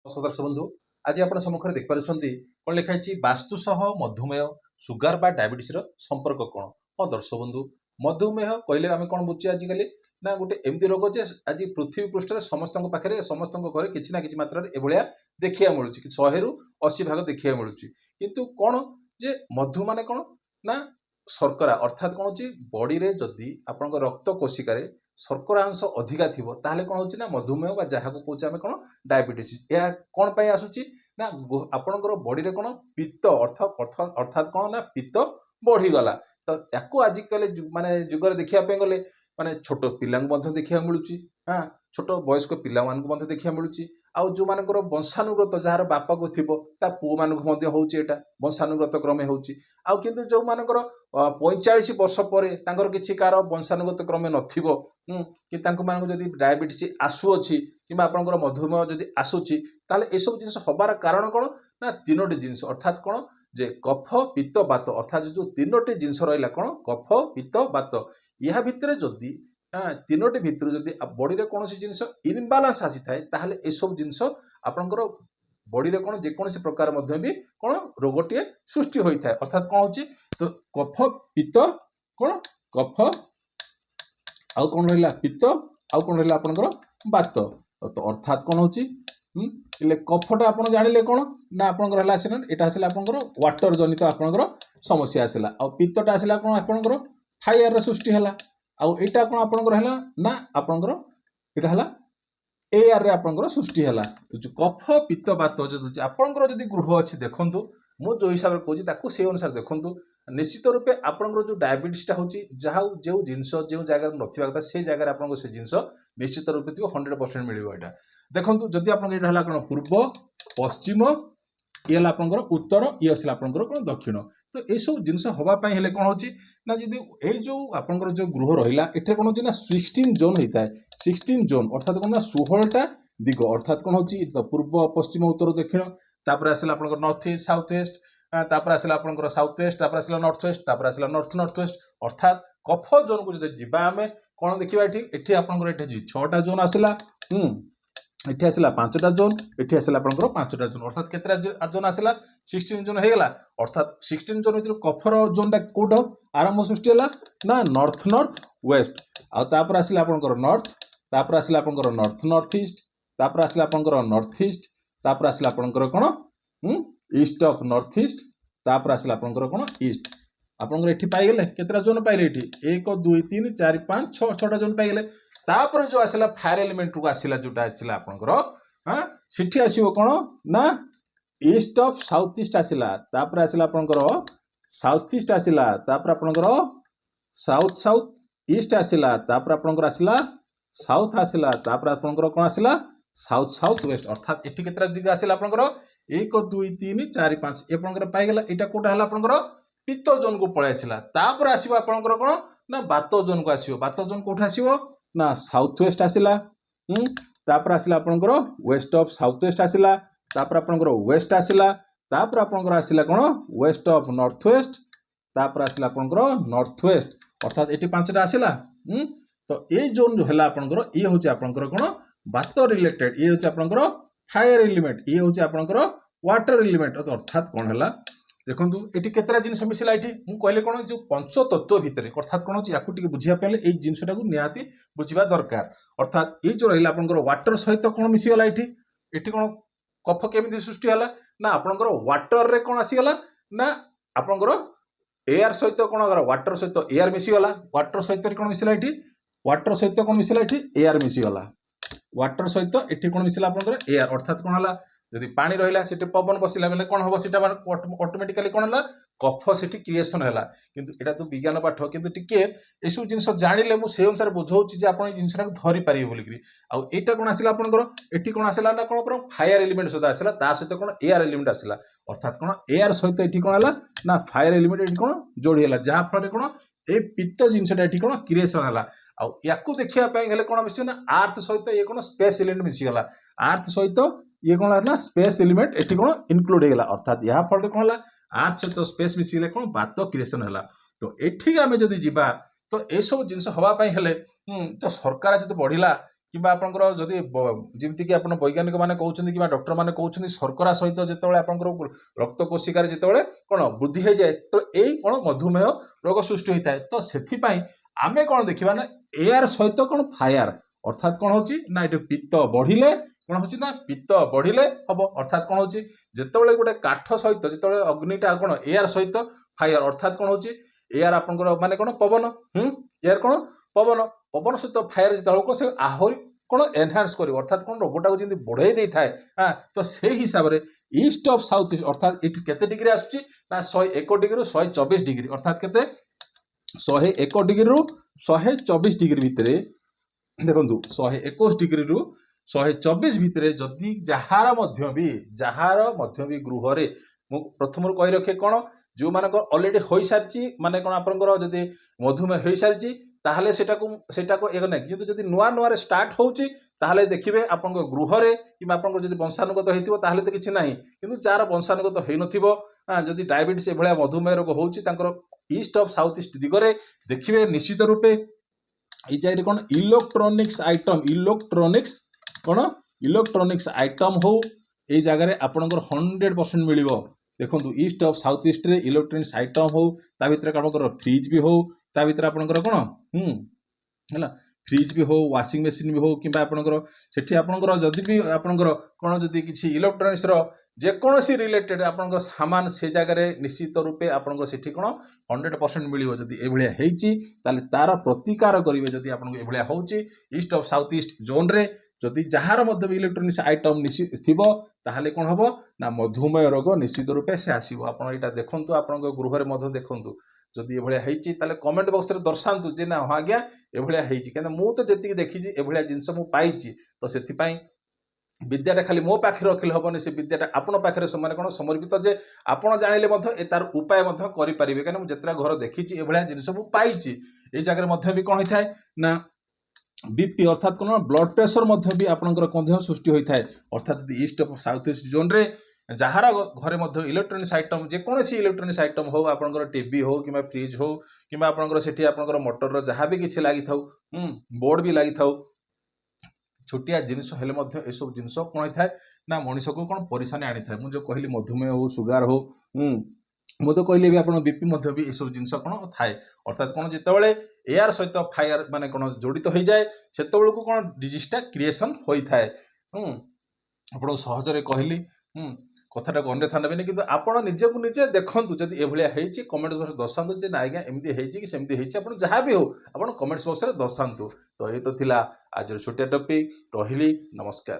सदर्श बंधु आज आप सम्मुखें देखिपुं कौन लिखाई वास्तु सह मधुमेह सुगार बा डायबिटीज संपर्क कौन। हाँ दर्शक बंधु मधुमेह कहले आम कौन बुझे आजिकल ना गोटे एमती रोग जे आज पृथ्वी पृष्ठ समस्त पाखे समस्त घरे किसी ना कि मात्रा एभलिया देखा मिलूँ 100 ରୁ 80 भाग देखा मिलूँ किंतु कौन जे मधु माने कौन ना शर्करा अर्थात कौन हो बॉडी रे जदि आपण रक्त कोशिकार शर्करा अंश अधिका थी ताहले कौन हो ना मधुमेह जहाँ को कौचे आम कौन डायबिटीज यह कौन पाई आसूची ना आपणकर बॉडी रे कौन पित्त अर्थात कौन ना पित्त बढ़ीगला तो याकू आजिकल माने जुगर देखा गले माने छोट पिला देखा मिलूँ। हाँ छोट वयस्क पिला देखा मिलूँ आउ जो मानकर वंशानुगत जार बापा को थी पु मानक होटा वंशानुगत क्रमे आउ किंतु जो मानकर 45 वर्ष पर किसी कार वंशानुगत क्रमे नथिबो कि मानक जदि डायबिटीज आसुअछि कि आपंकर मधुमेह जदि आसूची ताले ए सब जिनस हबार कारण कौन ना तीनोटी जिनस अर्थात कौन जे कफ पित्त बात अर्थात जो तीनोटी जिनस रहा कौन कफ पित्त बात या भितर जदि तीनोटी भितर जदि बॉडी रे कौन जिनस इनबालांस आसी थाए ताहले ए सब जिनस आपंकर बॉडी रे कौन जेकोसी प्रकार मध्य भी कौन रोगटे सृष्टि होता है अर्थात कौन होची तो कफ पित्त कौन कफ आउ कौन रहा पित्त आउ कौन रहा आपंकर बात तो अर्थात कौन होची कफटा आप जानिले कौन ना आपंकर है आसला यहाँ आसला आपंकर वाटर जनित आपंकर समस्या आसला आ पित्तटा आसला कौन आपंकर फायर सृष्टि है आउ एटा कौन आपंकर है ना आपंकर यहाँ है एआर रे आपंकर सृष्टि है जो कफ पित्त बात जो आपंकर जदि गृह अच्छी देखूँ मु जो हिसाब से कहूँ से अनुसार देखूँ निश्चित रूपे आपंकर जो डायबिटीजटा होची जहाँ जो जिनस जो जगह नथिबा कथा से जगह आपंकर से जिनस निश्चित रूपे 100% मिलिबो एटा देखूँ जदि आपंकर एटा कौन पूर्व पश्चिम ये आपंकर उत्तर ये आसला आपंकर कौन दक्षिण तो ये सब जिनस हवापाई हेले कौन होची ना जदि ये जो आपंकर जो गृह रहा एठे कौन होची ना 16 जोन होता है 16 जोन अर्थात कौन ना 16टा दिग अर्थात कौन होची तो पूर्व पश्चिम उत्तर दक्षिण तापर आसला आपंकर नॉर्थ ईस्ट साउथ वेस्ट तापर आसला आपंकर साउथ वेस्ट तापर आसला नॉर्थ वेस्ट तापर आसला नॉर्थ वेस्ट अर्थात कफ जोन को जदि जिबा आमे कौन देखिबा एठी आपंकर एठी 6टा जोन आसला एठी आसला 5टा जोन एठी आसला आपंकर 5टा जोन अर्थात केतरा जोन आसला 16 जोन हेगला अर्थात 16 जोन भितर कफर जोनटा कोड आरंभ सृष्टि हला ना नॉर्थ वेस्ट आ तापर आसला आपंकर नॉर्थ तापर आसला आपंकर नॉर्थ ईस्ट तापर आसला आपंकर नॉर्थ ईस्ट तापर आसला आपंकर कोन ईस्ट ऑफ नॉर्थ ईस्ट तापर आसला आपंकर कोन ईस्ट आपंकर एठी पाई गेले केतरा जोन पाइले एठी 1 2 3 4 5 6 6टा जोन पाई गेले तापर जो आसला फायर एलिमेंट को आसला जोटा आसला आपंकर हां सिठी आसीबो कोन ना ईस्ट ऑफ साउथ ईस्ट आसला तापर आसला आपंकर साउथ ईस्ट आसला तापर आपंकर साउथ ईस्ट आसला तापर आपंकर आसला साउथ आसला तापर आपंकर कोन आसला साउथ वेस्ट अर्थात एठी केतरा जगह आसला आपंकर 1 2 3 4 5 एपंकर पाई गेला एटा कोटा हला आपंकर पित्त जोन को पळे आसला तापर आसीबो आपंकर कोन ना बात जोन को आसीबो बात जोन कोठा आसीबो ना साउथ वेस्ट आसला तापर आसला आपंकर वेस्ट ऑफ साउथ वेस्ट आसला तापर आपंकर वेस्ट आसला तापर आपंकर आसला कोन वेस्ट ऑफ नॉर्थ वेस्ट तापर आसला आपंकर नॉर्थ वेस्ट अर्थात एटी 5टा आसला तो ए जोन जो हला आपंकर ए होची आपंकर कोन बात रिलेटेड ये होची आपंकर फायर एलिमेंट ये होची आपंकर वाटर एलिमेंट अर्थात कोन हला देखंतु एटी केतरा जिनस मिसिला एटी मु कहले कोन जो पंच तत्व भितर अर्थात कोन होची याकू टिके बुझिया पले ए जिनसटा को नियाती बुझिबा दरकार अर्थात ए जो रहिला आपंकर वाटर सहित कोन मिसि गला एटी कोन कफ केमिति सृष्टि हला ना आपंकर वाटर रे कोन आसी गला ना आपंकर एयर सहित कोन वाटर सहित एयर मिसि गला वाटर सहित कोन मिसिला एटी वाटर सहित कोन मिसिला एटी एयर मिसि गला वाटर सहित एटी कोन मिसिला आपंकर एयर अर्थात कोन हला जदि पानी रहिला सेठी पवन बसिला बेले कोन हबो सेटा ऑटोमेटिकली कोन हला कफ सेठी क्रिएशन हला किंतु एटा तो विज्ञान पाठ किंतु टिके एसु जिंस जानिले मु से अनुसार बुझौची जे आपण जिंसटा को धरि पारिबे बोलिकरी आ एटा कोन आसिला आपनकर एठी कोन आसिला ना कोन पर फायर एलिमेंट सहित आसिला ता सहित कोन एयर एलिमेंट आसिला अर्थात कोन एयर सहित एठी कोन हला ना फायर एलिमेंट एठी कोन जोडी हला जहा फल कोन ए पित्त जिनसटा एठी कोन क्रिएशन हला आ याकू देखिया पय गेले कोन मिसि ना अर्थ सहित ए कोन स्पेस एलिमेंट मिसि गला अर्थ सहित ये कौन है स्पेस एलिमेंट एटी कौन इनक्लूड होगा अर्थात यहाँ फल कौन है अर्थ सहित स्पेस मिसिले कौन बात क्रिएशन है तो एठी आम जदि जीवा तो ये सब जिनस हवापाई हेले तो सरकार जब बढ़िला किंबा आपणकर जदि जेमती कि आपण वैज्ञानिक माने कहउछन्ती कि डॉक्टर माने कहउछन्ती शर्करा सहित जेतेबेले आपणकर रक्त कोशिकार जेतेबेले कोन वृद्धि हो जाए तो एई कोन मधुमेह रोग सृष्टि होता है। तो सेथि पई आमे कोन देखिबा ना एयर सहित कोन फायर अर्थात कोन होची ना एटी पित्त बढ़िले कोन होची ना पित्त बढ़िले हबो अर्थात कोन होची जेतेबेले गोटे काठ सहित जेतेबेले अग्निटा कोन एयर सहित फायर अर्थात कोन होची एयर आपणकर माने कोन पवन एयर कोन पवन पवन सहित फायर जेतेबेले को से आहुरी कोन एनहांस करिवो अर्थात कोन रोगटा को जेंति बढ़ाई देई थाए हां तो से हिसाब रे ईस्ट ऑफ साउथ ईस्ट अर्थात इट केते डिग्री आसुची ना 101 डिग्री 124 डिग्री अर्थात केते 101 डिग्री रु 124 डिग्री भितरे देखंतु 121 डिग्री रु 124 भितरे जदि जहार मध्य भी गृह रे मु प्रथम कहि रखे कोन जो मानक ऑलरेडी होई सारची माने कोन आपनकर जदि मधुमेह होई सारची ताहले सेटाको एक नै किंतु जदि नुआ नुआ रे स्टार्ट होउची ताहले देखिबे आपन गृह रे कि आपन जदि वंशानुगत हेतिबो ताहले तो किछि नाही किंतु जार वंशानुगत हेइ नथिबो जदि डायबिटीज ए भलिया मधुमेह रोग होउची तांकर ईस्ट ऑफ साउथ ईस्ट दिगरे देखिबे निश्चित रूपे ई जाइरे कोन इलेक्ट्रॉनिक्स आइटम हो ए जगह रे आपनकर 100% मिलिबो देखंतु ईस्ट ऑफ साउथ ईस्ट रे इलेक्ट्रॉनिक्स आइटम हो ता भितर आपनकर फ्रिज भी हो ता भितर आपनकर कोन हला फ्रिज भी हो वाशिंग मशीन भी हो किंबा आपनकर सेठी आपनकर जदि भी आपनकर कोन जदि किछि इलेक्ट्रॉनिक्स रो जे कोनोसी रिलेटेड आपनकर सामान से जगह रे निश्चित रूपे आपनकर सेठी कोन 100% मिलिबो जदि ए भलिया हेइची ताले तार प्रतिकार करिवे जदि आपनकर ए भलिया होउची east of south east zone रे जदि जहार मध्य इलेक्ट्रॉनिक्स आइटम निश्चित थिबो ताहले कोन हबो ना मधुमेह रोग निश्चित रूपे से आसीबो आपण एटा देखंतु आपनकर गृह रे मध्य देखंतु जदि ए भलिया हेइची ताले कमेंट बॉक्स रे दर्शांतु जे ना हां आज्ञा ए भलिया हेइची केना मु तो जेति देखिची ए भलिया जिंस मु पाइची तो सेति पई विद्याटा खाली मो पाखे रखिले हबनी से विद्याटा आपण पाखे समान कोन समर्पित जे आपण जानिले मध्य ए तार उपाय मध्य करि परिबे केना मु जेतरा घर देखिची ए भलिया जिंस मु पाइची ए जगह मध्य भी कोन होइथाय ना बीपी अर्थात कोन ब्लड प्रेशर मध्य भी आपनकर कोन सृष्टि होइथाय अर्थात east of south east zone रे जहार घरे मध्य इलेक्ट्रॉनिक्स आइटम जे कोनसी इलेक्ट्रॉनिक्स आइटम हो आपनकर टीवी हो किबा फ्रिज हो किबा आपनकर सेठी आपनकर मोटर रो जहां भी किछि लागि थाउ बोर्ड भी लागि थाउ छोटिया जिनिस हेले मध्य ए सब जिनिस कोन होइथाय ना मनुष्य को कोन परेशानी आनी थाय मु जो कहली मधुमेह हो सुगार हो मु तो कहली भी आपन बीपी मध्य भी ए सब जिनिस कोन थाय अर्थात कोन जेतेबेले एयर सहित फायर माने कोन जोड़ित हो जाए सेतेबेले को कोन डिजीजटा क्रिएशन होई थाय आपन सहज रे कहली कथाटा अन्यथा नेबेनी किंतु आपण निजे को निजे देखंतु जदि ए भलिया हेइची कमेंट बॉक्स रे दर्शांतु जे ना आज्ञा एमती हेइची कि सेमती हेइची आपण जहां भी हो आपण कमेंट बॉक्स रे दर्शांतु तो ए तो थिला आज छोटिया टॉपिक रहिली नमस्कार।